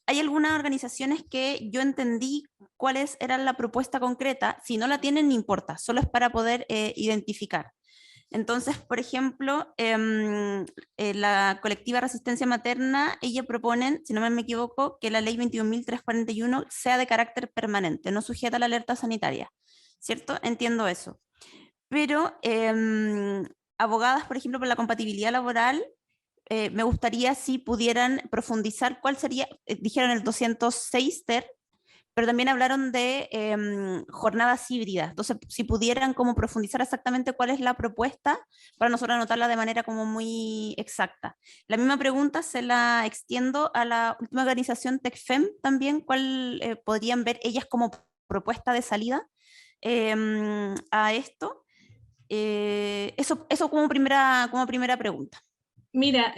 hay algunas organizaciones que yo entendí cuáles eran la propuesta concreta. Si no la tienen, no importa, solo es para poder identificar. Entonces, por ejemplo, la colectiva Resistencia Materna, ella proponen, si no me equivoco, que la ley 21.341 sea de carácter permanente, no sujeta a la alerta sanitaria, ¿cierto? Entiendo eso. Pero abogadas, por ejemplo, por la compatibilidad laboral, me gustaría si pudieran profundizar cuál sería, dijeron el 206 TER, pero también hablaron de jornadas híbridas. Entonces, si pudieran como profundizar exactamente cuál es la propuesta, para nosotros anotarla de manera como muy exacta. La misma pregunta se la extiendo a la última organización TECFEM también, cuál podrían ver ellas como propuesta de salida a esto. Eso como primera pregunta. Mira,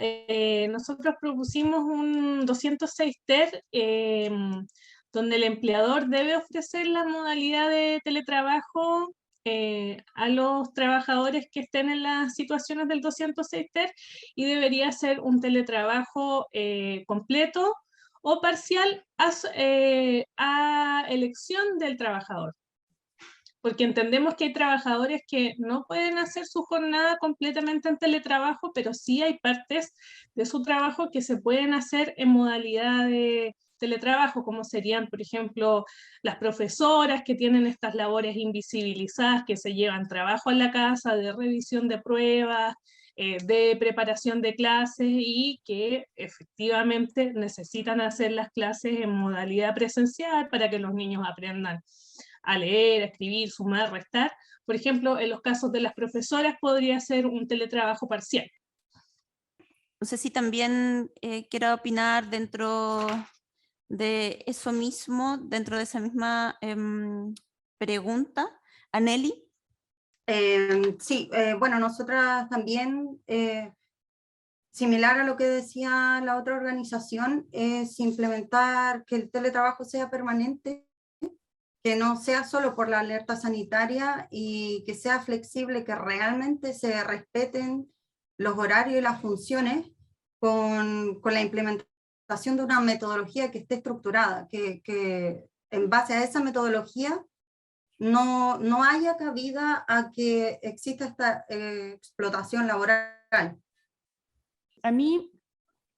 nosotros propusimos un 206 TER donde el empleador debe ofrecer la modalidad de teletrabajo a los trabajadores que estén en las situaciones del 206 TER y debería ser un teletrabajo completo o parcial a elección del trabajador, porque entendemos que hay trabajadores que no pueden hacer su jornada completamente en teletrabajo, pero sí hay partes de su trabajo que se pueden hacer en modalidad de teletrabajo, como serían, por ejemplo, las profesoras que tienen estas labores invisibilizadas, que se llevan trabajo a la casa, de revisión de pruebas, de preparación de clases y que efectivamente necesitan hacer las clases en modalidad presencial para que los niños aprendan a leer, a escribir, sumar, restar. Por ejemplo, en los casos de las profesoras podría ser un teletrabajo parcial. No sé si también quiero opinar dentro de eso mismo, dentro de esa misma pregunta. Aneli. Sí, bueno, nosotras también, similar a lo que decía la otra organización, es implementar que el teletrabajo sea permanente, que no sea solo por la alerta sanitaria y que sea flexible, que realmente se respeten los horarios y las funciones con la implementación de una metodología que esté estructurada, que en base a esa metodología no haya cabida a que exista esta explotación laboral. A mí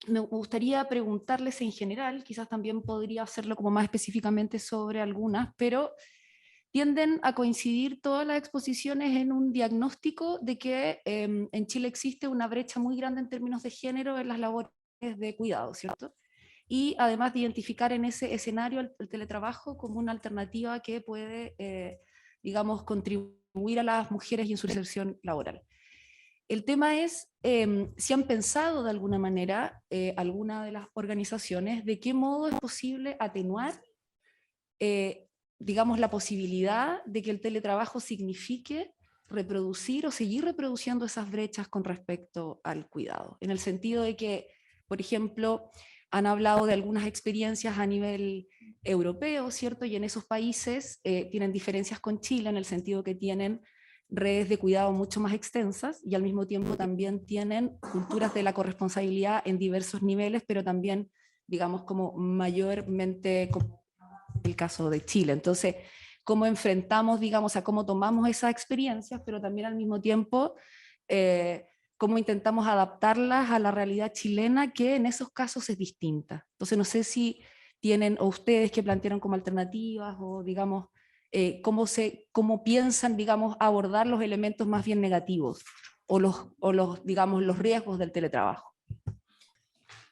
me gustaría preguntarles en general, quizás también podría hacerlo como más específicamente sobre algunas, pero tienden a coincidir todas las exposiciones en un diagnóstico de que en Chile existe una brecha muy grande en términos de género en las labores de cuidado, ¿cierto? Y además de identificar en ese escenario el teletrabajo como una alternativa que puede, digamos, contribuir a las mujeres y en su inserción laboral. El tema es si han pensado de alguna manera, alguna de las organizaciones, de qué modo es posible atenuar, digamos, la posibilidad de que el teletrabajo signifique reproducir o seguir reproduciendo esas brechas con respecto al cuidado. En el sentido de que, por ejemplo, han hablado de algunas experiencias a nivel europeo, ¿cierto? Y en esos países tienen diferencias con Chile en el sentido que tienen redes de cuidado mucho más extensas y al mismo tiempo también tienen culturas de la corresponsabilidad en diversos niveles, pero también, digamos, como mayormente el caso de Chile. Entonces, cómo enfrentamos, digamos, a cómo tomamos esas experiencias, pero también al mismo tiempo cómo intentamos adaptarlas a la realidad chilena, que en esos casos es distinta. Entonces, no sé si tienen, o ustedes que plantearon como alternativas, o digamos, cómo piensan, digamos, abordar los elementos más bien negativos, digamos, los riesgos del teletrabajo.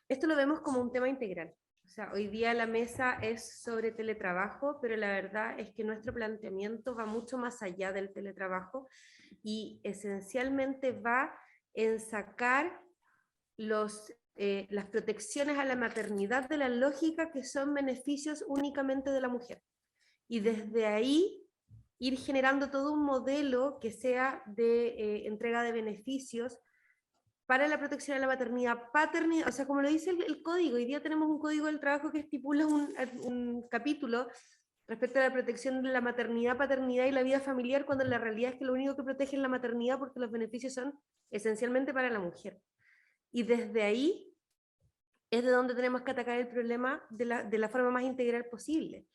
Esto lo vemos como un tema integral. O sea, hoy día la mesa es sobre teletrabajo, pero la verdad es que nuestro planteamiento va mucho más allá del teletrabajo y esencialmente va en sacar las protecciones a la maternidad de la lógica que son beneficios únicamente de la mujer. Y desde ahí ir generando todo un modelo que sea de entrega de beneficios para la protección de la maternidad, paternidad, o sea, como lo dice el código, hoy día tenemos un código del trabajo que estipula un capítulo respecto a la protección de la maternidad, paternidad y la vida familiar, cuando la realidad es que lo único que protege es la maternidad porque los beneficios son esencialmente para la mujer. Y desde ahí es de donde tenemos que atacar el problema de la forma más integral posible.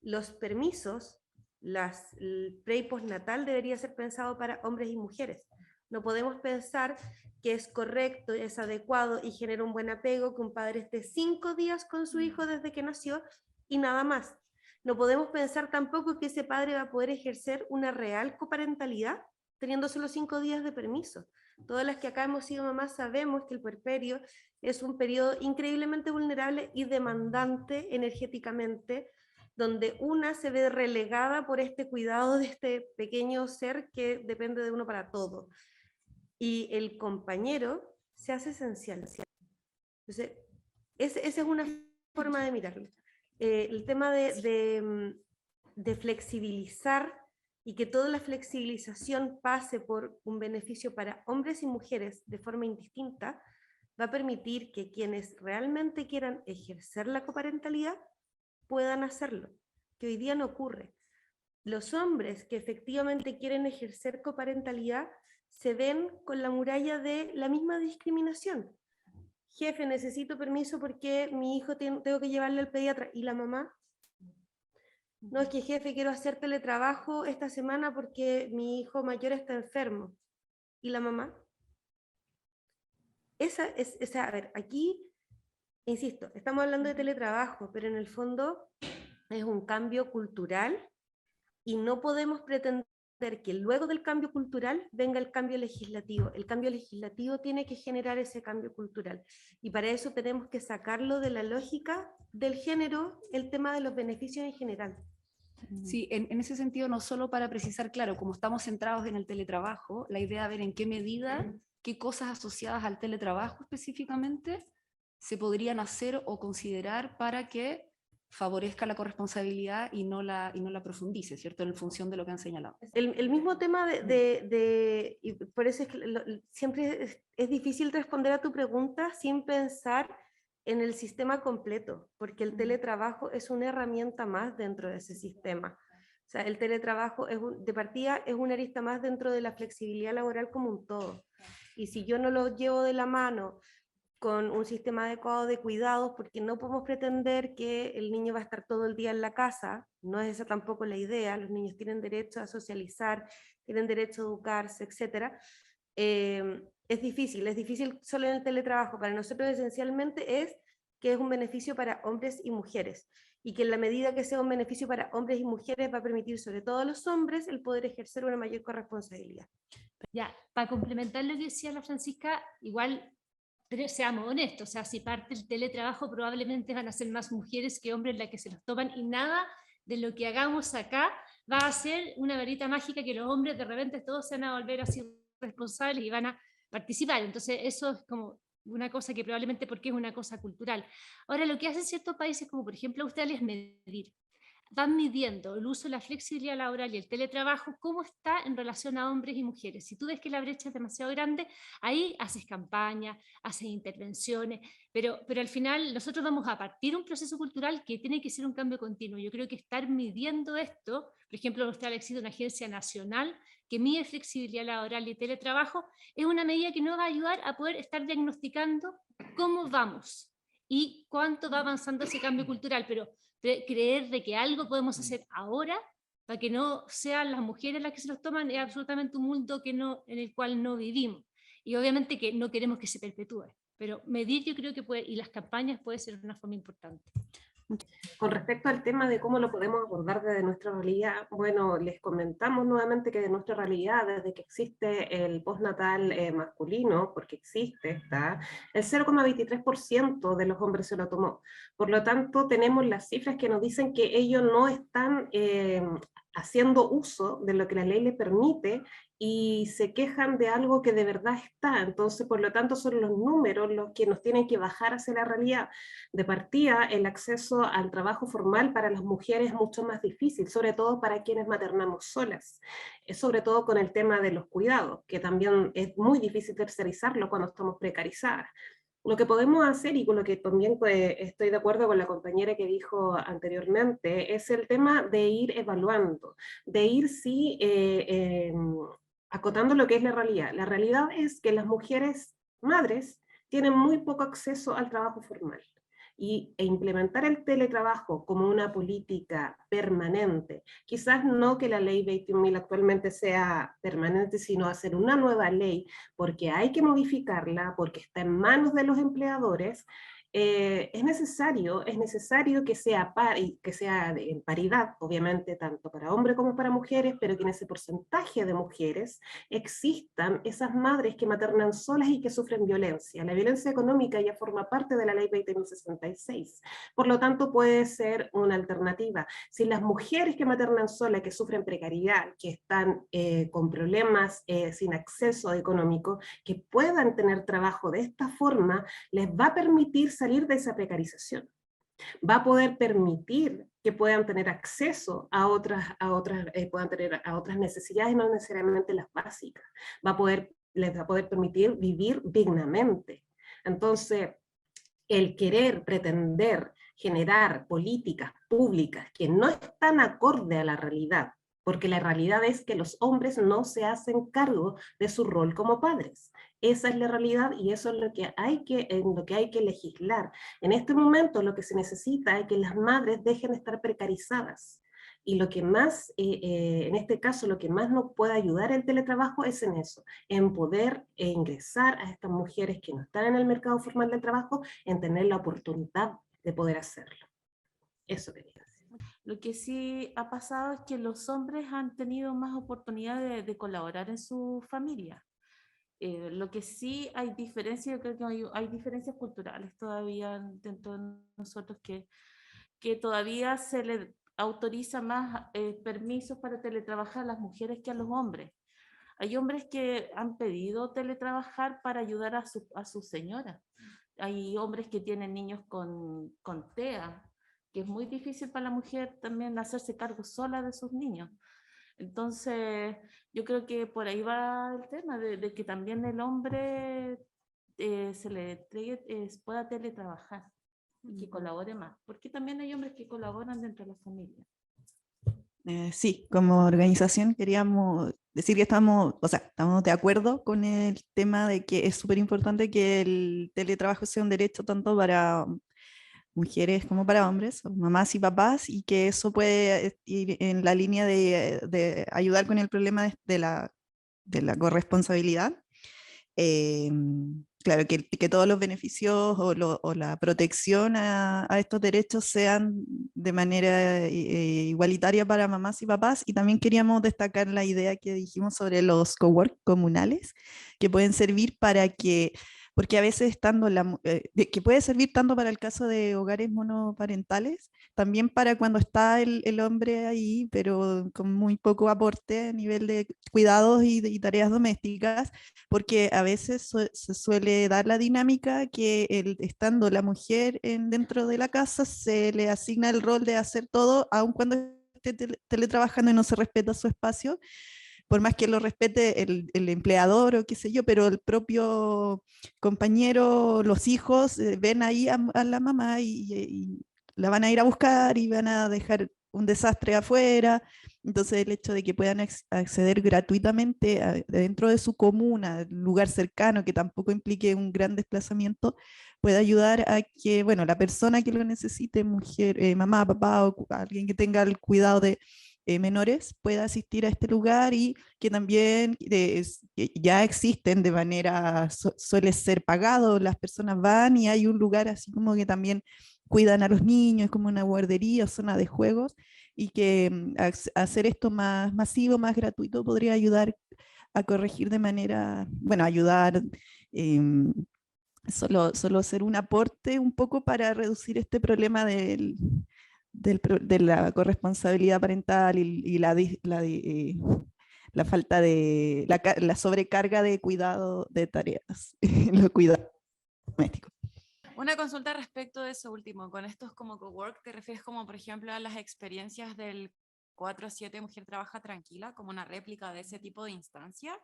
Los permisos, el pre y postnatal debería ser pensado para hombres y mujeres. No podemos pensar que es correcto, es adecuado y genera un buen apego que un padre esté 5 días con su hijo desde que nació y nada más. No podemos pensar tampoco que ese padre va a poder ejercer una real coparentalidad teniendo solo 5 días de permiso. Todas las que acá hemos sido mamás sabemos que el puerperio es un periodo increíblemente vulnerable y demandante energéticamente, donde una se ve relegada por este cuidado de este pequeño ser que depende de uno para todo. Y el compañero se hace esencial. Entonces, esa es una forma de mirarlo. El tema de flexibilizar y que toda la flexibilización pase por un beneficio para hombres y mujeres de forma indistinta, va a permitir que quienes realmente quieran ejercer la coparentalidad puedan hacerlo, que hoy día no ocurre. Los hombres que efectivamente quieren ejercer coparentalidad se ven con la muralla de la misma discriminación. Jefe, necesito permiso porque mi hijo tengo que llevarle al pediatra. ¿Y la mamá? No, es que jefe, quiero hacer teletrabajo esta semana porque mi hijo mayor está enfermo. ¿Y la mamá? A ver, aquí, insisto, estamos hablando de teletrabajo, pero en el fondo es un cambio cultural y no podemos pretender que luego del cambio cultural venga el cambio legislativo. El cambio legislativo tiene que generar ese cambio cultural y para eso tenemos que sacarlo de la lógica del género, el tema de los beneficios en general. Sí, en ese sentido, no solo para precisar, claro, como estamos centrados en el teletrabajo, la idea de ver en qué medida, qué cosas asociadas al teletrabajo específicamente se podrían hacer o considerar para que favorezca la corresponsabilidad y no la profundice, ¿cierto? En función de lo que han señalado. El mismo tema y por eso es que siempre es difícil responder a tu pregunta sin pensar en el sistema completo, porque el teletrabajo es una herramienta más dentro de ese sistema. O sea, el teletrabajo de partida es una arista más dentro de la flexibilidad laboral como un todo. Y si yo no lo llevo de la mano con un sistema adecuado de cuidados, porque no podemos pretender que el niño va a estar todo el día en la casa, no es esa tampoco la idea, los niños tienen derecho a socializar, tienen derecho a educarse, etc. Es difícil solo en el teletrabajo. Para nosotros esencialmente es que es un beneficio para hombres y mujeres, y que en la medida que sea un beneficio para hombres y mujeres va a permitir sobre todo a los hombres el poder ejercer una mayor corresponsabilidad. Ya, para complementar lo que decía la Francisca, igual, pero seamos honestos, o sea, si parte el teletrabajo probablemente van a ser más mujeres que hombres las que se los toman, y nada de lo que hagamos acá va a ser una varita mágica que los hombres de repente todos se van a volver así responsables y van a participar. Entonces eso es como una cosa que probablemente porque es una cosa cultural. Ahora, lo que hacen ciertos países, como por ejemplo Australia, es medir. Van midiendo el uso de la flexibilidad laboral y el teletrabajo, cómo está en relación a hombres y mujeres. Si tú ves que la brecha es demasiado grande, ahí haces campañas, haces intervenciones, pero al final nosotros vamos a partir un proceso cultural que tiene que ser un cambio continuo. Yo creo que estar midiendo esto, por ejemplo, en Australia existe una agencia nacional que mide flexibilidad laboral y teletrabajo, es una medida que nos va a ayudar a poder estar diagnosticando cómo vamos y cuánto va avanzando ese cambio cultural, pero creer de que algo podemos hacer ahora para que no sean las mujeres las que se los toman es absolutamente un mundo en el cual no vivimos, y obviamente que no queremos que se perpetúe, pero medir yo creo que y las campañas puede ser una forma importante. Con respecto al tema de cómo lo podemos abordar desde nuestra realidad, bueno, les comentamos nuevamente que de nuestra realidad, desde que existe el postnatal masculino, porque existe, el 0,23% de los hombres se lo tomó. Por lo tanto, tenemos las cifras que nos dicen que ellos no están haciendo uso de lo que la ley les permite y se quejan de algo que de verdad está. Entonces, por lo tanto, son los números los que nos tienen que bajar hacia la realidad. De partida, el acceso al trabajo formal para las mujeres es mucho más difícil, sobre todo para quienes maternamos solas, sobre todo con el tema de los cuidados, que también es muy difícil tercerizarlo cuando estamos precarizadas. Lo que podemos hacer, y con lo que también estoy de acuerdo con la compañera que dijo anteriormente, es el tema de ir evaluando, de ir acotando lo que es la realidad. La realidad es que las mujeres madres tienen muy poco acceso al trabajo formal. E implementar el teletrabajo como una política permanente, quizás no que la ley 21.000 actualmente sea permanente, sino hacer una nueva ley, porque hay que modificarla, porque está en manos de los empleadores. Es necesario que sea, que sea en paridad, obviamente, tanto para hombres como para mujeres, pero que en ese porcentaje de mujeres existan esas madres que maternan solas y que sufren violencia. La violencia económica ya forma parte de la ley 20.066, por lo tanto puede ser una alternativa. Si las mujeres que maternan solas, que sufren precariedad, que están con problemas sin acceso económico, que puedan tener trabajo de esta forma, les va a permitir salir de esa precarización. Va a poder permitir que puedan tener acceso a otras necesidades, no necesariamente las básicas. Les va a poder permitir vivir dignamente. Entonces, el querer, pretender generar políticas públicas que no están acorde a la realidad, porque la realidad es que los hombres no se hacen cargo de su rol como padres. Esa es la realidad y eso es en lo que hay que legislar. En este momento lo que se necesita es que las madres dejen de estar precarizadas. Y lo que más, en este caso, lo que más nos puede ayudar el teletrabajo es en eso, en poder ingresar a estas mujeres que no están en el mercado formal del trabajo, en tener la oportunidad de poder hacerlo. Eso quería decir. Lo que sí ha pasado es que los hombres han tenido más oportunidad de colaborar en su familia. Lo que sí hay diferencias, yo creo que hay diferencias culturales todavía dentro de nosotros que todavía se le autoriza más permisos para teletrabajar a las mujeres que a los hombres. Hay hombres que han pedido teletrabajar para ayudar a su señora. Hay hombres que tienen niños con TEA, que es muy difícil para la mujer también hacerse cargo sola de sus niños. Entonces, yo creo que por ahí va el tema de que también el hombre se le pueda teletrabajar y que colabore más, porque también hay hombres que colaboran dentro de la familia. Sí, como organización queríamos decir que estamos de acuerdo con el tema de que es súper importante que el teletrabajo sea un derecho tanto para mujeres como para hombres, mamás y papás, y que eso puede ir en la línea de ayudar con el problema de la corresponsabilidad. Claro, que todos los beneficios o la protección a estos derechos sean de manera igualitaria para mamás y papás. Y también queríamos destacar la idea que dijimos sobre los cowork comunales, que pueden servir para que, porque a veces que puede servir tanto para el caso de hogares monoparentales, también para cuando está el hombre ahí, pero con muy poco aporte a nivel de cuidados y tareas domésticas, porque a veces se suele dar la dinámica que estando la mujer dentro de la casa se le asigna el rol de hacer todo, aun cuando esté teletrabajando y no se respeta su espacio, por más que lo respete el empleador o qué sé yo, pero el propio compañero, los hijos ven ahí a la mamá y la van a ir a buscar y van a dejar un desastre afuera. Entonces el hecho de que puedan acceder gratuitamente dentro de su comuna, lugar cercano, que tampoco implique un gran desplazamiento, puede ayudar a que, bueno, la persona que lo necesite, mujer, mamá, papá o alguien que tenga el cuidado de menores, pueda asistir a este lugar, y que también ya existen de manera, suele ser pagado, las personas van y hay un lugar así como que también cuidan a los niños, como una guardería, zona de juegos, y que hacer esto más masivo, más gratuito, podría ayudar a corregir de manera, bueno, ayudar, solo ser un aporte un poco para reducir este problema de la corresponsabilidad parental y la falta de, la sobrecarga de cuidado de tareas, los cuidados domésticos. Una consulta respecto de eso último, con estos como cowork, ¿te refieres como por ejemplo a las experiencias del 4/7 Mujer Trabaja Tranquila, como una réplica de ese tipo de instancia?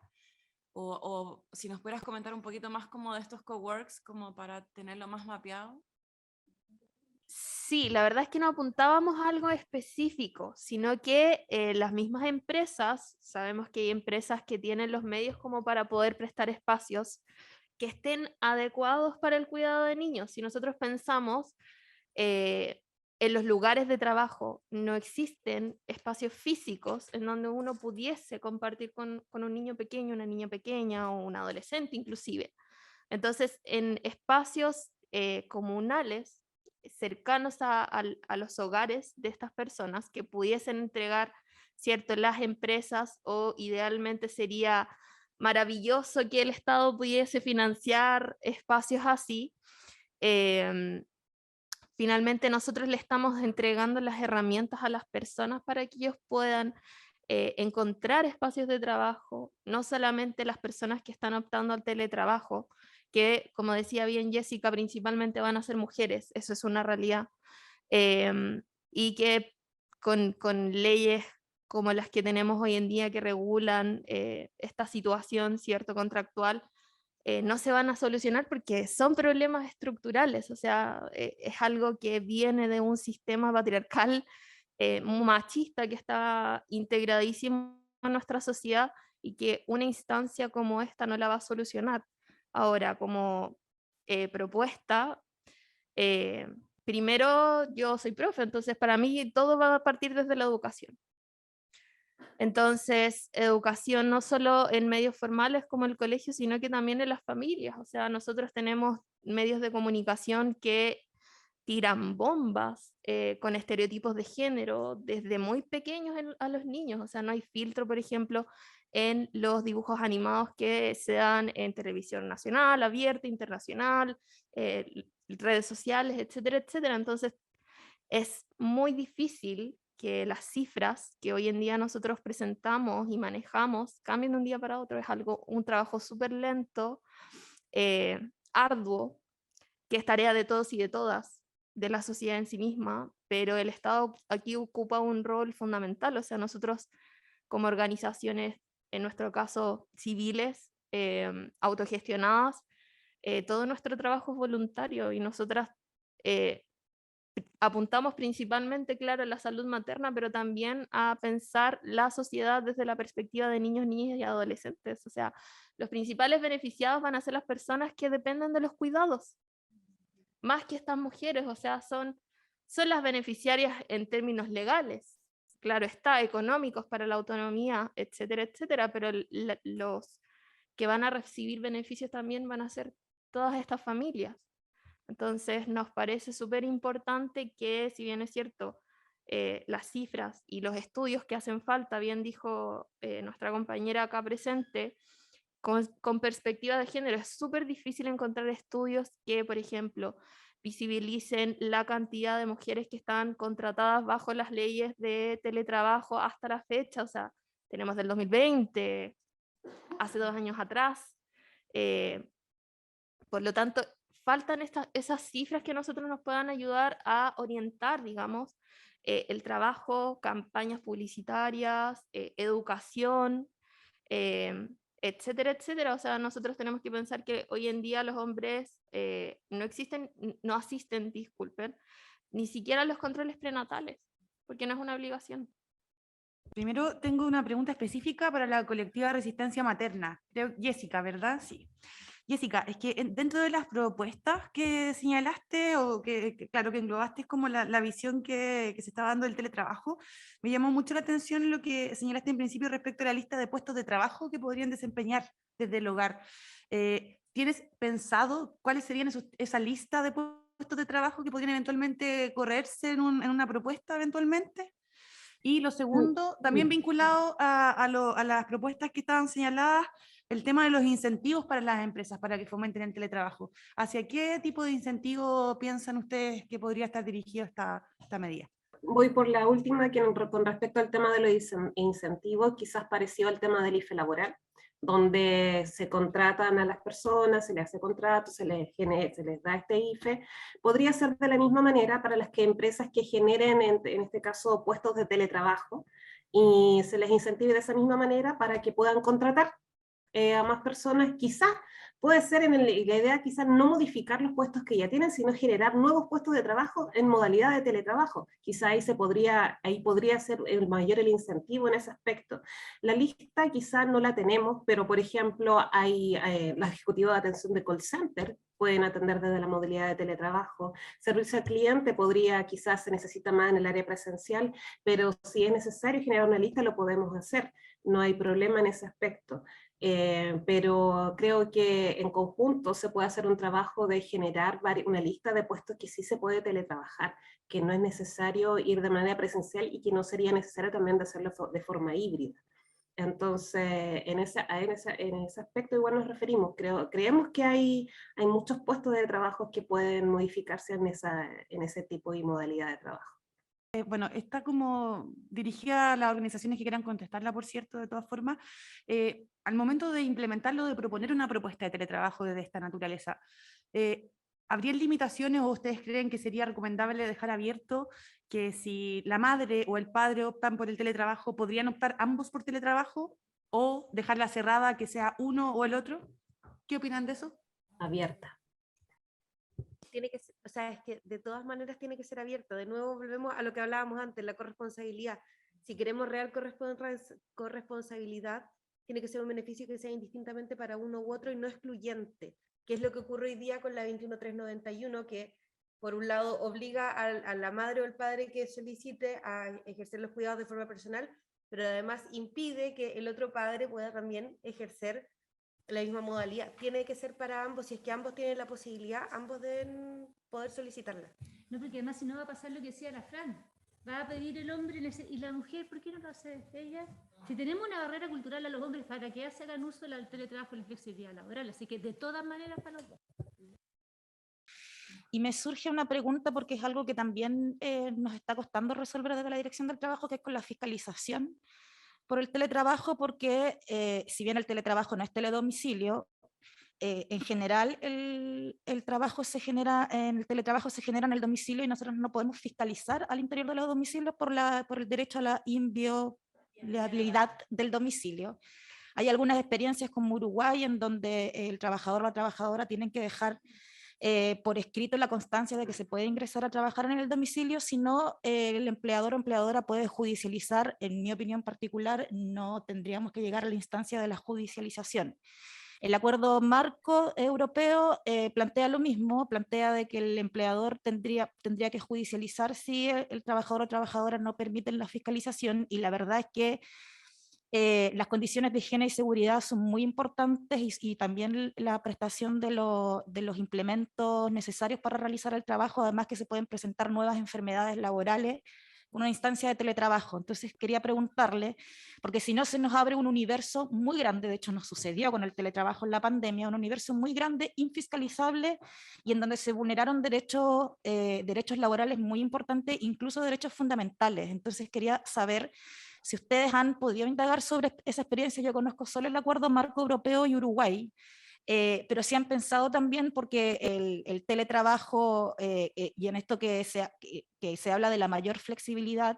O si nos pudieras comentar un poquito más como de estos coworks, como para tenerlo más mapeado. Sí, la verdad es que no apuntábamos a algo específico, sino que las mismas empresas, sabemos que hay empresas que tienen los medios como para poder prestar espacios que estén adecuados para el cuidado de niños. Si nosotros pensamos en los lugares de trabajo, no existen espacios físicos en donde uno pudiese compartir con un niño pequeño, una niña pequeña o un adolescente inclusive. Entonces, en espacios comunales, cercanos a los hogares de estas personas, que pudiesen entregar, ¿cierto?, las empresas, o idealmente sería maravilloso que el Estado pudiese financiar espacios así. Finalmente nosotros le estamos entregando las herramientas a las personas para que ellos puedan encontrar espacios de trabajo, no solamente las personas que están optando al teletrabajo, que como decía bien Jessica, principalmente van a ser mujeres, eso es una realidad, y que con leyes como las que tenemos hoy en día que regulan esta situación, ¿cierto?, contractual, no se van a solucionar porque son problemas estructurales, o sea, es algo que viene de un sistema patriarcal machista que está integradísimo en nuestra sociedad y que una instancia como esta no la va a solucionar. Ahora, como propuesta, primero yo soy profe, entonces para mí todo va a partir desde la educación. Entonces, educación no solo en medios formales como el colegio, sino que también en las familias. O sea, nosotros tenemos medios de comunicación que tiran bombas con estereotipos de género desde muy pequeños a los niños. O sea, no hay filtro, por ejemplo, en los dibujos animados que se dan en televisión nacional, abierta, internacional, redes sociales, etcétera, etcétera. Entonces, es muy difícil que las cifras que hoy en día nosotros presentamos y manejamos cambien de un día para otro. Es un trabajo súper lento, arduo, que es tarea de todos y de todas, de la sociedad en sí misma, pero el Estado aquí ocupa un rol fundamental. O sea, nosotros como organizaciones, en nuestro caso civiles, autogestionadas, todo nuestro trabajo es voluntario y nosotras apuntamos principalmente, claro, a la salud materna, pero también a pensar la sociedad desde la perspectiva de niños, niñas y adolescentes. O sea, los principales beneficiados van a ser las personas que dependen de los cuidados, más que estas mujeres. O sea, son las beneficiarias en términos legales, claro está, económicos para la autonomía, etcétera, etcétera, pero los que van a recibir beneficios también van a ser todas estas familias. Entonces nos parece súper importante que, si bien es cierto, las cifras y los estudios que hacen falta, bien dijo nuestra compañera acá presente, con perspectiva de género, es súper difícil encontrar estudios que, por ejemplo, visibilicen la cantidad de mujeres que están contratadas bajo las leyes de teletrabajo hasta la fecha. O sea, tenemos del 2020, hace 2 años atrás. Por lo tanto, faltan esas cifras que nosotros nos puedan ayudar a orientar, digamos, el trabajo, campañas publicitarias, educación, etcétera, etcétera. O sea, nosotros tenemos que pensar que hoy en día los hombres no asisten, disculpen, ni siquiera a los controles prenatales, porque no es una obligación. Primero tengo una pregunta específica para la colectiva Resistencia Materna. Creo, Jessica, ¿verdad? Sí. Jessica, es que dentro de las propuestas que señalaste o claro, que englobaste como la visión que se está dando del teletrabajo, me llamó mucho la atención lo que señalaste en principio respecto a la lista de puestos de trabajo que podrían desempeñar desde el hogar. ¿Tienes pensado cuáles serían esa lista de puestos de trabajo que podrían eventualmente correrse en una propuesta eventualmente? Y lo segundo, también vinculado a las propuestas que estaban señaladas, el tema de los incentivos para las empresas para que fomenten el teletrabajo. ¿Hacia qué tipo de incentivo piensan ustedes que podría estar dirigido esta medida? Voy por la última, que con respecto al tema de los incentivos, quizás parecido al tema del IFE laboral, donde se contratan a las personas, se les hace contrato, se les da este IFE. Podría ser de la misma manera para las empresas que generen, en este caso, puestos de teletrabajo, y se les incentive de esa misma manera para que puedan contratar a más personas, quizás puede ser la idea quizás no modificar los puestos que ya tienen, sino generar nuevos puestos de trabajo en modalidad de teletrabajo. Quizá ahí podría ser el incentivo en ese aspecto. La lista quizás no la tenemos, pero por ejemplo hay los ejecutivos de atención de call center, pueden atender desde la modalidad de teletrabajo. Servicio al cliente quizás se necesita más en el área presencial, pero si es necesario generar una lista lo podemos hacer, no hay problema en ese aspecto. Pero creo que en conjunto se puede hacer un trabajo de generar una lista de puestos que sí se puede teletrabajar, que no es necesario ir de manera presencial y que no sería necesario también de hacerlo de forma híbrida. Entonces, en ese aspecto igual nos referimos. Creemos que hay muchos puestos de trabajo que pueden modificarse en ese tipo y modalidad de trabajo. Bueno, está como dirigida a las organizaciones que quieran contestarla, por cierto, de todas formas. Al momento de implementarlo, de proponer una propuesta de teletrabajo de esta naturaleza, ¿habrían limitaciones o ustedes creen que sería recomendable dejar abierto que si la madre o el padre optan por el teletrabajo, podrían optar ambos por teletrabajo o dejarla cerrada que sea uno o el otro? ¿Qué opinan de eso? Abierta. Tiene que ser, o sea, es que de todas maneras tiene que ser abierto. De nuevo volvemos a lo que hablábamos antes, la corresponsabilidad. Si queremos real corresponsabilidad, tiene que ser un beneficio que sea indistintamente para uno u otro y no excluyente, que es lo que ocurre hoy día con la 21391, que por un lado obliga a la madre o el padre que solicite a ejercer los cuidados de forma personal, pero además impide que el otro padre pueda también ejercer la misma modalidad. Tiene que ser para ambos, si es que ambos tienen la posibilidad, ambos deben poder solicitarla. No, porque además si no va a pasar lo que decía la Fran, va a pedir el hombre y la mujer, ¿por qué no lo hace ella? Si tenemos una barrera cultural a los hombres para que se hagan uso del teletrabajo y la flexibilidad laboral, así que de todas maneras para los dos. Y me surge una pregunta porque es algo que también nos está costando resolver desde la Dirección del Trabajo, que es con la fiscalización por el teletrabajo, porque si bien el teletrabajo no es teledomicilio, en general el teletrabajo se genera en el domicilio y nosotros no podemos fiscalizar al interior de los domicilios por el derecho a la inviolabilidad del domicilio. Hay algunas experiencias como Uruguay en donde el trabajador o la trabajadora tienen que dejar por escrito la constancia de que se puede ingresar a trabajar en el domicilio, si no el empleador o empleadora puede judicializar. En mi opinión particular, no tendríamos que llegar a la instancia de la judicialización. El acuerdo marco europeo plantea lo mismo, plantea de que el empleador tendría que judicializar si el trabajador o trabajadora no permiten la fiscalización, y la verdad es que las condiciones de higiene y seguridad son muy importantes y también la prestación de los implementos necesarios para realizar el trabajo, además que se pueden presentar nuevas enfermedades laborales, una instancia de teletrabajo. Entonces quería preguntarle, porque si no se nos abre un universo muy grande, de hecho nos sucedió con el teletrabajo en la pandemia, un universo muy grande, infiscalizable, y en donde se vulneraron derechos laborales muy importantes, incluso derechos fundamentales. Entonces quería saber si ustedes han podido indagar sobre esa experiencia. Yo conozco solo el acuerdo marco europeo y Uruguay, pero sí han pensado también, porque el teletrabajo, y en esto que se habla de la mayor flexibilidad,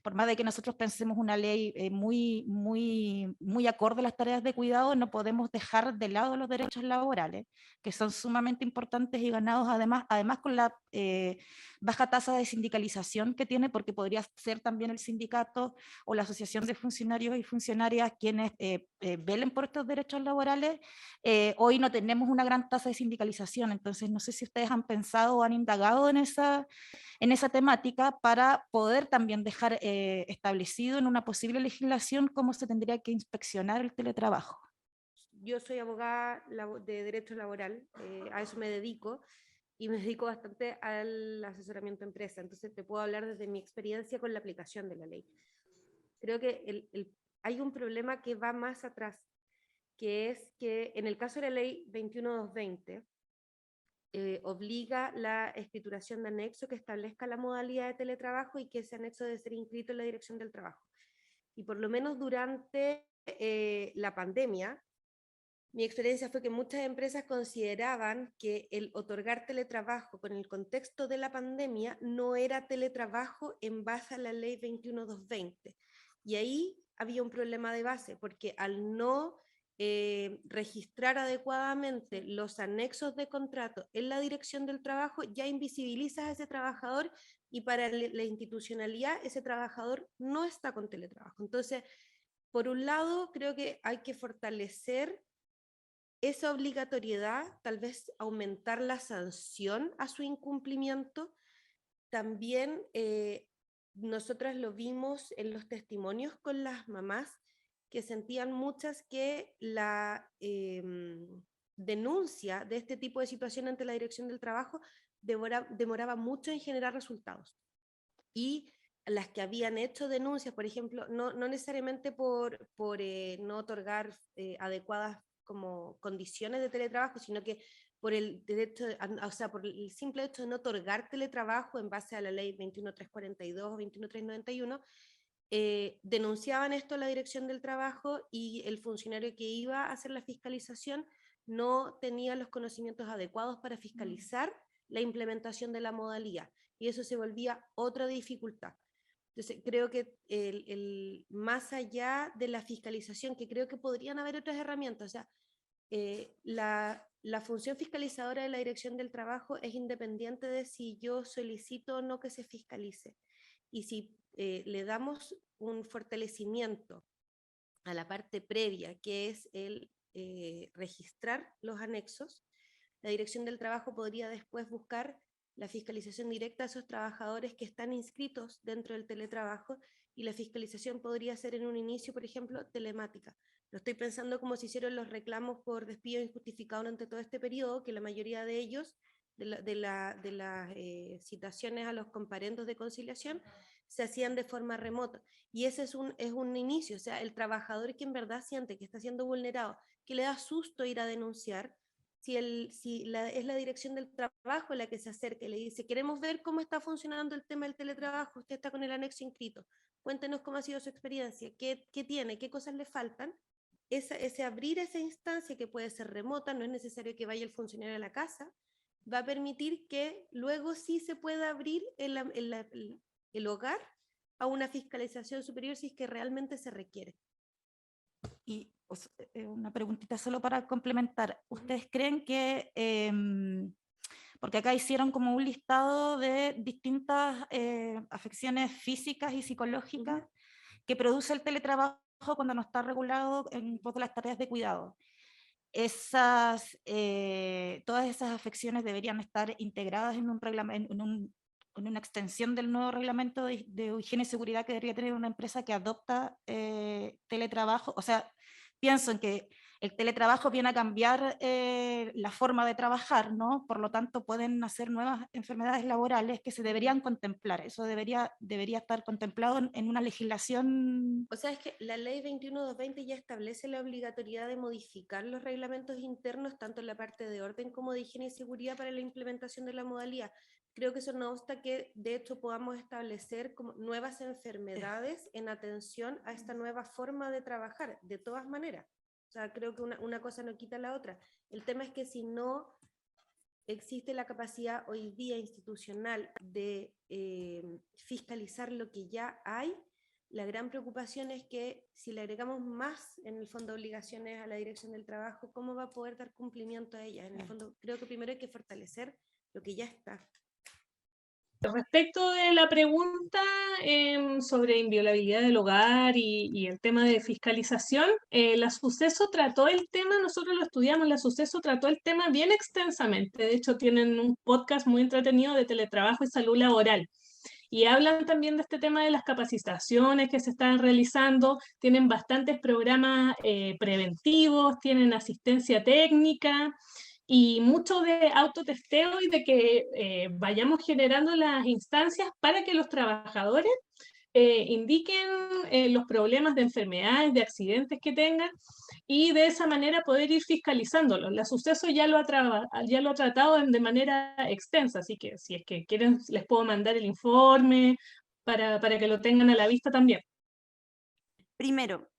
por más de que nosotros pensemos una ley muy acorde a las tareas de cuidado, no podemos dejar de lado los derechos laborales, que son sumamente importantes y ganados además con la baja tasa de sindicalización que tiene, porque podría ser también el sindicato o la asociación de funcionarios y funcionarias quienes velen por estos derechos laborales. Hoy no tenemos una gran tasa de sindicalización, entonces no sé si ustedes han pensado o han indagado en esa temática para poder también dejar establecido en una posible legislación cómo se tendría que inspeccionar el teletrabajo. Yo soy abogada de derecho laboral, a eso me dedico, y me dedico bastante al asesoramiento a empresa, entonces te puedo hablar desde mi experiencia con la aplicación de la ley. Creo que hay un problema que va más atrás, que es que en el caso de la ley 21220, obliga la escrituración de anexo que establezca la modalidad de teletrabajo y que ese anexo debe ser inscrito en la Dirección del Trabajo. Y por lo menos durante la pandemia, mi experiencia fue que muchas empresas consideraban que el otorgar teletrabajo con el contexto de la pandemia no era teletrabajo en base a la ley 21220. Y ahí había un problema de base, porque al no registrar adecuadamente los anexos de contrato en la dirección del trabajo, ya invisibilizas a ese trabajador y para la institucionalidad ese trabajador no está con teletrabajo. Entonces, por un lado, creo que hay que fortalecer esa obligatoriedad, tal vez aumentar la sanción a su incumplimiento. También nosotras lo vimos en los testimonios con las mamás, que sentían muchas que la denuncia de este tipo de situación ante la dirección del trabajo demoraba mucho en generar resultados. Y las que habían hecho denuncias, por ejemplo, no necesariamente por no otorgar adecuadas como condiciones de teletrabajo, sino que por el derecho, o sea, por el simple hecho de no otorgar teletrabajo en base a la ley 21342 o 21391, denunciaban esto a la dirección del trabajo y el funcionario que iba a hacer la fiscalización no tenía los conocimientos adecuados para fiscalizar la implementación de la modalidad, y eso se volvía otra dificultad. Entonces, creo que más allá de la fiscalización, que creo que podrían haber otras herramientas, o sea, la función fiscalizadora de la dirección del trabajo es independiente de si yo solicito o no que se fiscalice. Y si le damos un fortalecimiento a la parte previa, que es el registrar los anexos, la dirección del trabajo podría después buscar la fiscalización directa a esos trabajadores que están inscritos dentro del teletrabajo, y la fiscalización podría ser en un inicio, por ejemplo, telemática. Lo estoy pensando como se hicieron los reclamos por despido injustificado durante todo este periodo, que la mayoría de ellos, de las citaciones a los comparendos de conciliación, se hacían de forma remota. Y ese es un inicio, o sea, el trabajador que en verdad siente que está siendo vulnerado, que le da susto ir a denunciar, si es la dirección del trabajo la que se acerca y le dice, queremos ver cómo está funcionando el tema del teletrabajo, usted está con el anexo inscrito, cuéntenos cómo ha sido su experiencia, qué tiene, qué cosas le faltan. Ese abrir esa instancia, que puede ser remota, no es necesario que vaya el funcionario a la casa, va a permitir que luego sí se pueda abrir el hogar a una fiscalización superior si es que realmente se requiere. Y una preguntita solo para complementar. ¿Ustedes creen que, porque acá hicieron como un listado de distintas afecciones físicas y psicológicas que produce el teletrabajo cuando no está regulado en pos de las tareas de cuidado? Todas esas afecciones deberían estar integradas en un reglamento, en una extensión del nuevo reglamento de higiene y seguridad que debería tener una empresa que adopta teletrabajo. O sea, pienso en que el teletrabajo viene a cambiar la forma de trabajar, ¿no? Por lo tanto, pueden nacer nuevas enfermedades laborales que se deberían contemplar. Eso debería estar contemplado en una legislación. O sea, es que la ley 21220 ya establece la obligatoriedad de modificar los reglamentos internos, tanto en la parte de orden como de higiene y seguridad, para la implementación de la modalidad. Creo que eso no obsta que, de hecho, podamos establecer como nuevas enfermedades en atención a esta nueva forma de trabajar, de todas maneras. O sea, creo que una cosa no quita la otra. El tema es que si no existe la capacidad hoy día institucional de fiscalizar lo que ya hay, la gran preocupación es que si le agregamos más, en el fondo, obligaciones a la dirección del trabajo, ¿cómo va a poder dar cumplimiento a ellas? En el fondo, creo que primero hay que fortalecer lo que ya está. Respecto de la pregunta sobre inviolabilidad del hogar y el tema de fiscalización, la Suceso trató el tema, nosotros lo estudiamos, la Suceso trató el tema bien extensamente. De hecho, tienen un podcast muy entretenido de teletrabajo y salud laboral. Y hablan también de este tema de las capacitaciones que se están realizando, tienen bastantes programas preventivos, tienen asistencia técnica, y mucho de autotesteo y de que vayamos generando las instancias para que los trabajadores indiquen los problemas de enfermedades, de accidentes que tengan, y de esa manera poder ir fiscalizándolos. La Suceso ya lo ha tratado de manera extensa, así que si es que quieren les puedo mandar el informe para que lo tengan a la vista también. Primero,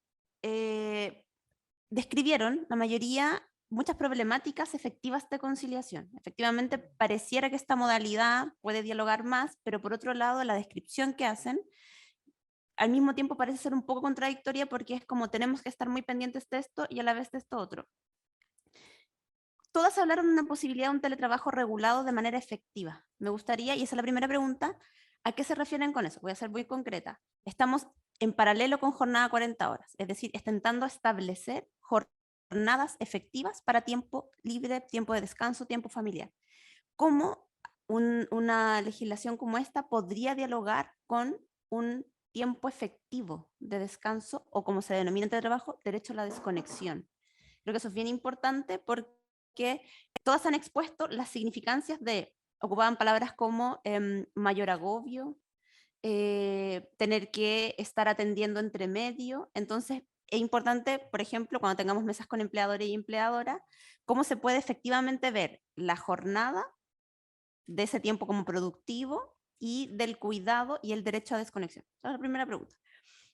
describieron la mayoría muchas problemáticas efectivas de conciliación. Efectivamente, pareciera que esta modalidad puede dialogar más, pero por otro lado, la descripción que hacen al mismo tiempo parece ser un poco contradictoria porque es como tenemos que estar muy pendientes de esto y a la vez de esto otro. Todas hablaron de una posibilidad de un teletrabajo regulado de manera efectiva. Me gustaría, y esa es la primera pregunta, ¿a qué se refieren con eso? Voy a ser muy concreta. Estamos en paralelo con jornada 40 horas, es decir, intentando establecer jornadas efectivas para tiempo libre, tiempo de descanso, tiempo familiar. ¿Cómo una legislación como esta podría dialogar con un tiempo efectivo de descanso o, como se denomina en teletrabajo, derecho a la desconexión? Creo que eso es bien importante porque todas han expuesto las significancias de, ocupaban palabras como mayor agobio, tener que estar atendiendo entre medio. Entonces, es importante, por ejemplo, cuando tengamos mesas con empleadores y empleadoras, cómo se puede efectivamente ver la jornada de ese tiempo como productivo y del cuidado y el derecho a desconexión. Esa es la primera pregunta.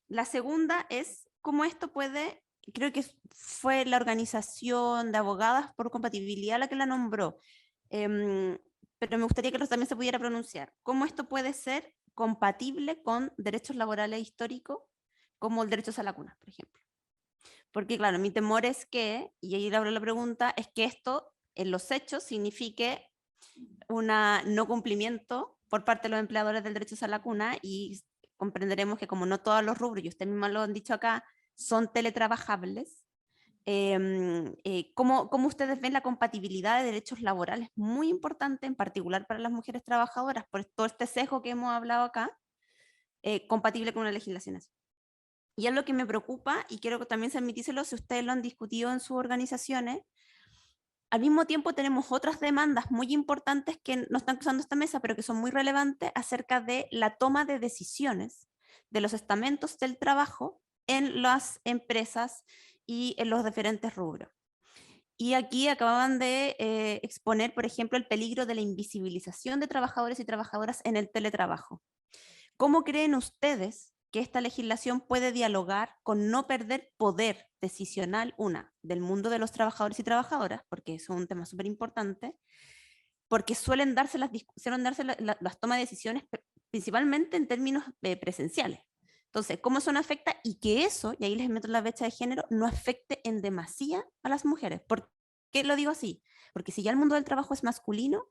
La segunda es cómo esto puede, creo que fue la organización de abogadas por compatibilidad la que la nombró, pero me gustaría que también se pudiera pronunciar, cómo esto puede ser compatible con derechos laborales históricos, como el derecho a la cuna, por ejemplo. Porque claro, mi temor es que, y ahí le abro la pregunta, es que esto en los hechos signifique un no cumplimiento por parte de los empleadores del derecho a la cuna, y comprenderemos que como no todos los rubros, y usted misma lo han dicho acá, son teletrabajables, ¿cómo ustedes ven la compatibilidad de derechos laborales? Muy importante, en particular para las mujeres trabajadoras, por todo este sesgo que hemos hablado acá, compatible con una legislación así. Y es lo que me preocupa, y quiero que también se admitíselo si ustedes lo han discutido en sus organizaciones. Al mismo tiempo tenemos otras demandas muy importantes que no están cruzando esta mesa, pero que son muy relevantes acerca de la toma de decisiones de los estamentos del trabajo en las empresas y en los diferentes rubros. Y aquí acababan de exponer, por ejemplo, el peligro de la invisibilización de trabajadores y trabajadoras en el teletrabajo. ¿Cómo creen ustedes que esta legislación puede dialogar con no perder poder decisional, del mundo de los trabajadores y trabajadoras, porque eso es un tema súper importante, porque suelen darse las tomas de decisiones principalmente en términos presenciales? Entonces, ¿cómo eso no afecta? Y que eso, y ahí les meto la brecha de género, no afecte en demasía a las mujeres. ¿Por qué lo digo así? Porque si ya el mundo del trabajo es masculino,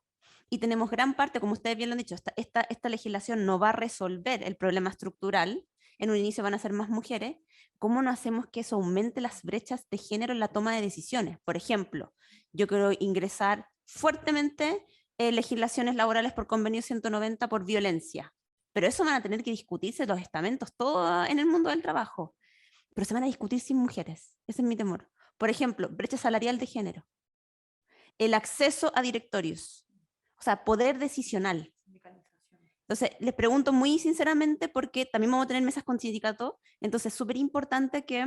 y tenemos gran parte, como ustedes bien lo han dicho, esta legislación no va a resolver el problema estructural, en un inicio van a ser más mujeres, ¿cómo no hacemos que eso aumente las brechas de género en la toma de decisiones? Por ejemplo, yo quiero ingresar fuertemente legislaciones laborales por convenio 190 por violencia, pero eso van a tener que discutirse los estamentos, todo en el mundo del trabajo, pero se van a discutir sin mujeres, ese es mi temor. Por ejemplo, brecha salarial de género, el acceso a directorios, o sea, poder decisional. Entonces, les pregunto muy sinceramente, porque también vamos a tener mesas con sindicatos, entonces es súper importante que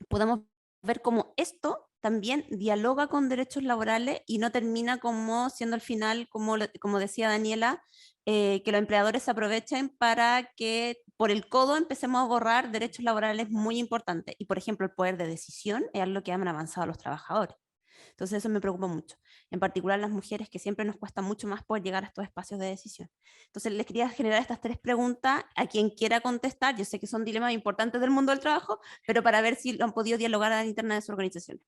podamos ver cómo esto también dialoga con derechos laborales y no termina como siendo al final, como decía Daniela, que los empleadores se aprovechen para que por el codo empecemos a borrar derechos laborales muy importantes. Y por ejemplo, el poder de decisión es algo que han avanzado los trabajadores. Entonces eso me preocupa mucho, en particular las mujeres, que siempre nos cuesta mucho más poder llegar a estos espacios de decisión. Entonces les quería generar estas 3 preguntas a quien quiera contestar. Yo sé que son dilemas importantes del mundo del trabajo, pero para ver si lo han podido dialogar a la interna de su organización.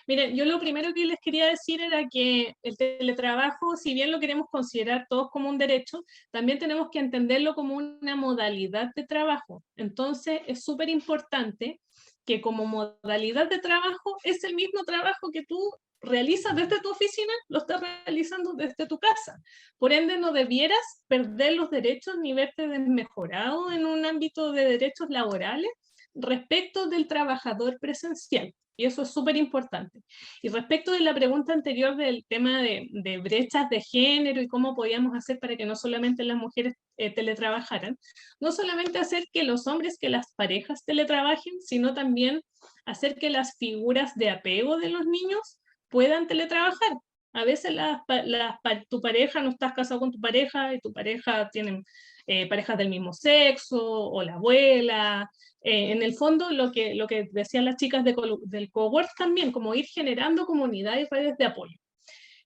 Miren, yo lo primero que les quería decir era que el teletrabajo, si bien lo queremos considerar todos como un derecho, también tenemos que entenderlo como una modalidad de trabajo. Entonces es súper importante que como modalidad de trabajo es el mismo trabajo que tú realizas desde tu oficina, lo estás realizando desde tu casa. Por ende, no debieras perder los derechos ni verte desmejorado en un ámbito de derechos laborales respecto del trabajador presencial. Y eso es súper importante. Y respecto de la pregunta anterior del tema de brechas de género y cómo podíamos hacer para que no solamente las mujeres teletrabajaran, no solamente hacer que los hombres, que las parejas teletrabajen, sino también hacer que las figuras de apego de los niños puedan teletrabajar. A veces tu pareja, no estás casado con tu pareja y tu pareja tiene parejas del mismo sexo, o la abuela. En el fondo, lo que decían las chicas del cowork también, como ir generando comunidad y redes de apoyo.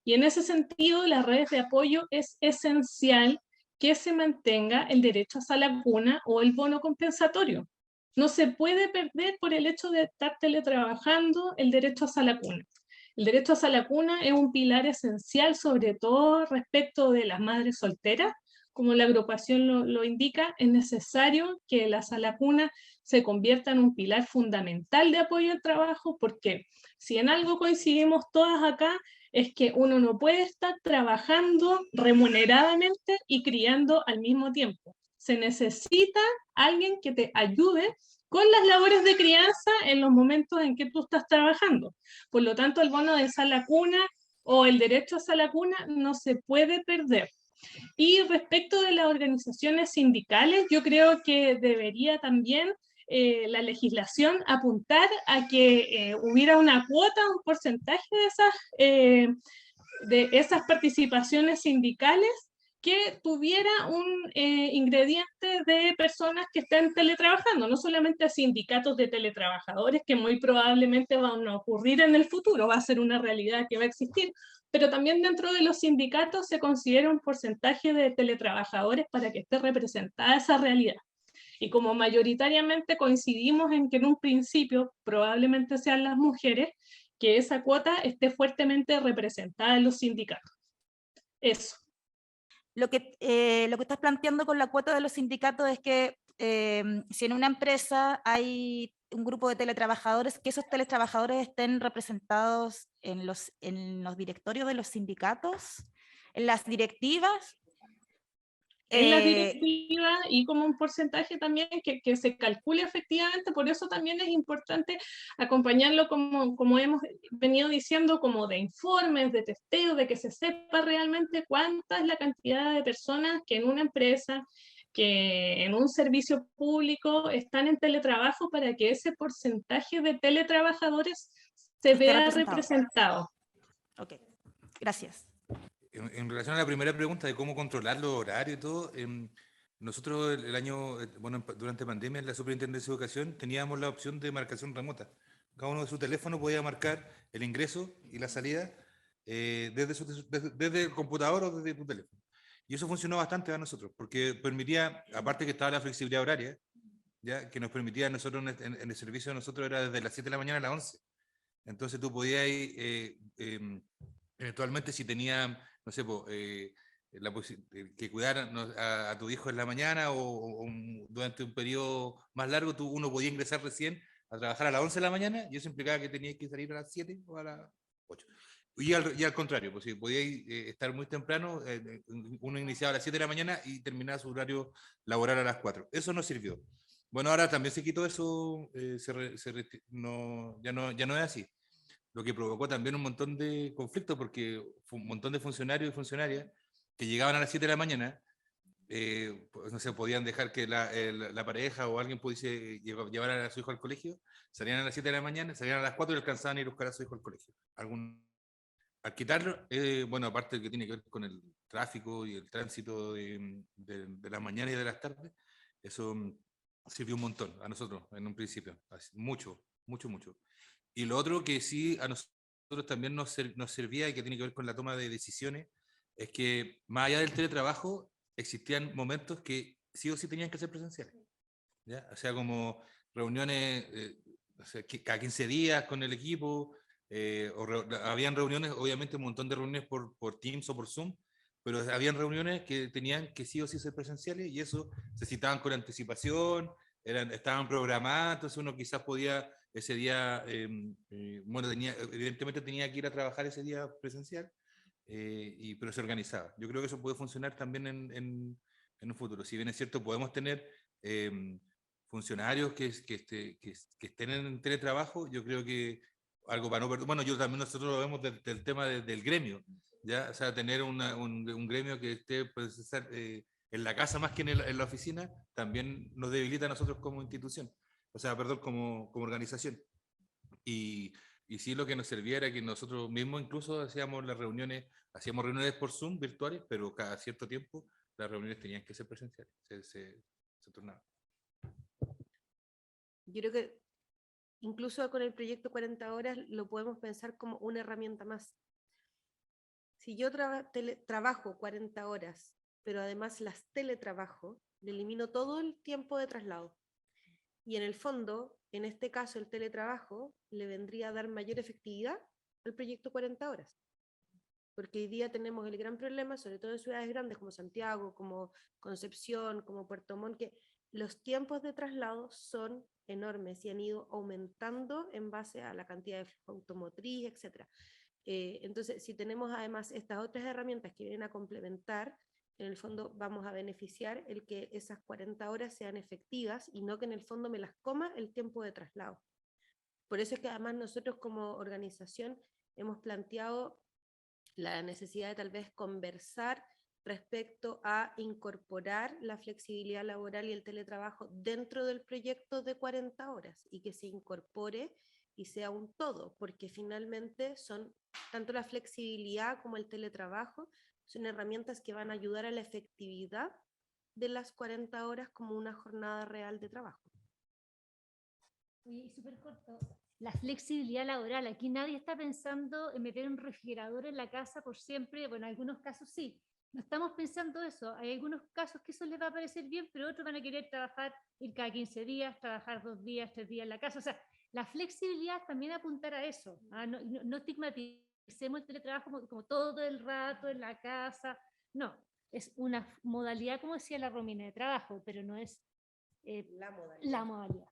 Y en ese sentido, las redes de apoyo es esencial que se mantenga el derecho a sala cuna o el bono compensatorio. No se puede perder por el hecho de estar teletrabajando el derecho a sala cuna. El derecho a sala cuna es un pilar esencial, sobre todo respecto de las madres solteras. Como la agrupación lo indica, es necesario que la sala cuna se convierta en un pilar fundamental de apoyo al trabajo, porque si en algo coincidimos todas acá, es que uno no puede estar trabajando remuneradamente y criando al mismo tiempo. Se necesita alguien que te ayude con las labores de crianza en los momentos en que tú estás trabajando. Por lo tanto, el bono de sala cuna o el derecho a sala cuna no se puede perder. Y respecto de las organizaciones sindicales, yo creo que debería también la legislación apuntar a que hubiera una cuota, un porcentaje de esas participaciones sindicales que tuviera un ingrediente de personas que estén teletrabajando, no solamente sindicatos de teletrabajadores, que muy probablemente van a ocurrir en el futuro, va a ser una realidad que va a existir, pero también dentro de los sindicatos se considera un porcentaje de teletrabajadores para que esté representada esa realidad. Y como mayoritariamente coincidimos en que en un principio probablemente sean las mujeres, que esa cuota esté fuertemente representada en los sindicatos. Eso. Lo que estás planteando con la cuota de los sindicatos es que si en una empresa hay un grupo de teletrabajadores, que esos teletrabajadores estén representados en los directorios de los sindicatos, en las directivas. En la directiva y como un porcentaje también que se calcule efectivamente, por eso también es importante acompañarlo como hemos venido diciendo, como de informes, de testeo, de que se sepa realmente cuánta es la cantidad de personas que en una empresa, que en un servicio público están en teletrabajo, para que ese porcentaje de teletrabajadores se vea representado. Ok, gracias. En relación a la primera pregunta de cómo controlar los horarios y todo, nosotros el año, bueno, durante pandemia en la Superintendencia de Educación teníamos la opción de marcación remota. Cada uno de su teléfono podía marcar el ingreso y la salida desde el computador o desde tu teléfono. Y eso funcionó bastante a nosotros, porque permitía, aparte que estaba la flexibilidad horaria, ya que nos permitía a nosotros en el servicio de nosotros era desde las 7 de la mañana a las 11. Entonces tú podías ir, eventualmente si tenía, no sé, que cuidar a tu hijo en la mañana o durante un periodo más largo, uno podía ingresar recién a trabajar a las 11 de la mañana y eso implicaba que tenías que salir a las 7 o a las 8. Y al contrario, pues si podíais estar muy temprano, uno iniciaba a las 7 de la mañana y terminaba su horario laboral a las 4. Eso no sirvió. Bueno, ahora también se quitó eso, ya no es así. Lo que provocó también un montón de conflictos, porque fue un montón de funcionarios y funcionarias que llegaban a las 7 de la mañana, pues, no sé, podían dejar que la pareja o alguien pudiese llevar a su hijo al colegio, salían a las 7 de la mañana, salían a las 4 y alcanzaban a ir a buscar a su hijo al colegio. Al quitarlo, bueno, aparte de que tiene que ver con el tráfico y el tránsito de las mañanas y de las tardes, eso sirvió un montón a nosotros en un principio, mucho. Y lo otro que sí a nosotros también nos servía y que tiene que ver con la toma de decisiones, es que más allá del teletrabajo, existían momentos que sí o sí tenían que ser presenciales, ¿ya? O sea, como reuniones o sea, cada 15 días con el equipo, habían reuniones, obviamente un montón de reuniones por Teams o por Zoom, pero habían reuniones que tenían que sí o sí ser presenciales y eso se citaban con anticipación, estaban programadas, entonces uno quizás podía ese día, bueno, evidentemente tenía que ir a trabajar ese día presencial, pero se organizaba. Yo creo que eso puede funcionar también en un futuro. Si bien es cierto, podemos tener funcionarios que estén en teletrabajo, yo creo que algo para no perder. Bueno, nosotros lo vemos del tema del gremio, ¿ya? O sea, tener un gremio que esté pues, en la casa más que en la oficina, también nos debilita a nosotros como institución, o sea, perdón, como organización. Y sí, lo que nos servía era que nosotros mismos incluso hacíamos reuniones por Zoom virtuales, pero cada cierto tiempo las reuniones tenían que ser presenciales, se turnaban. Yo creo que incluso con el proyecto 40 horas lo podemos pensar como una herramienta más. Si yo trabajo 40 horas pero además las teletrabajo, le elimino todo el tiempo de traslado. Y en el fondo, en este caso, el teletrabajo le vendría a dar mayor efectividad al proyecto 40 horas. Porque hoy día tenemos el gran problema, sobre todo en ciudades grandes como Santiago, como Concepción, como Puerto Montt, que los tiempos de traslado son enormes y han ido aumentando en base a la cantidad de flujo automotriz, etc. Entonces, si tenemos además estas otras herramientas que vienen a complementar, en el fondo vamos a beneficiar el que esas 40 horas sean efectivas y no que en el fondo me las coma el tiempo de traslado. Por eso es que además nosotros como organización hemos planteado la necesidad de tal vez conversar respecto a incorporar la flexibilidad laboral y el teletrabajo dentro del proyecto de 40 horas y que se incorpore y sea un todo, porque finalmente son tanto la flexibilidad como el teletrabajo, son herramientas que van a ayudar a la efectividad de las 40 horas como una jornada real de trabajo. Y súper corto, la flexibilidad laboral, aquí nadie está pensando en meter un refrigerador en la casa por siempre, bueno, en algunos casos sí, no estamos pensando eso, hay algunos casos que eso les va a parecer bien, pero otros van a querer trabajar ir cada 15 días, trabajar 2 días, 3 días en la casa, o sea, la flexibilidad también apuntar a eso, no estigmaticemos el teletrabajo como todo el rato en la casa, no, es una modalidad, como decía la Romina, de trabajo, pero no es la modalidad.